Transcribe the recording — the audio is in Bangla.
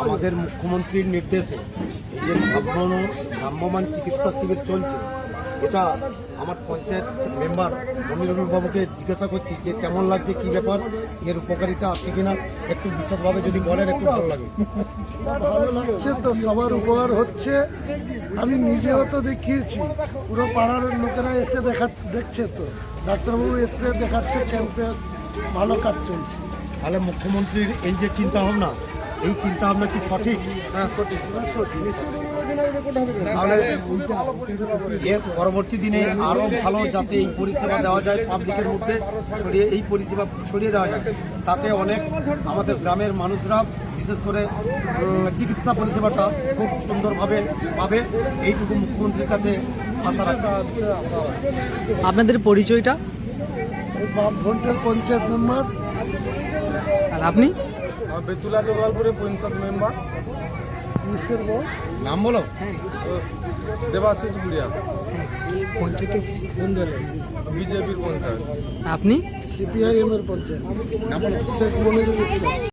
আমাদের মুখ্যমন্ত্রীর নির্দেশে এই যে ভ্রাম্যমান চিকিৎসা শিবির চলছে, এটা আমার পঞ্চায়েত মেম্বার মনিরুল বাবুকে জিজ্ঞাসা করছি যে কেমন লাগছে, কি ব্যাপার, এর উপকারিতা আছে কিনা, একটু বিশদভাবে যদি বলেন একটু ভালো লাগে। ভালো লাগছে তো, সবার উপকার হচ্ছে। আমি নিজেও তো দেখিয়েছি, পুরো পাড়ার লোকেরা এসে দেখছে তো, ডাক্তারবাবু এসে দেখাচ্ছে, ক্যাম্পে ভালো কাজ চলছে। তাহলে মুখ্যমন্ত্রীর এই যে চিন্তাভাবনা, এই চিন্তাভাবনা কি সঠিক? হ্যাঁ সঠিক, সঠিক। তাহলে এর পরবর্তী দিনে আরও ভালো যাতে এই পরিষেবা দেওয়া যায়, পাবলিকের মধ্যে ছড়িয়ে এই পরিষেবা ছড়িয়ে দেওয়া যায়, তাতে অনেক আমাদের গ্রামের মানুষরা বিশেষ করে চিকিৎসা পরিষেবাটা খুব সুন্দরভাবে পাবে, এইটুকু মুখ্যমন্ত্রীর কাছে আশা রাখছি। আপনাদের পরিচয়টা? বামফ্রন্টের পঞ্চায়েত মেম্বার। আর আপনি? বেতুলা জগলপুরের পঞ্চায়েত মেম্বার। কিসের বল? নাম বলো। দেবাশিস গুড়িয়া, পঞ্চায়েতে কোন দলের? বিজেপির পঞ্চায়েত। আপনি? সিপিআইএম এর পঞ্চায়েত। নাম বলো। শেখ মনিরুল ইসলাম।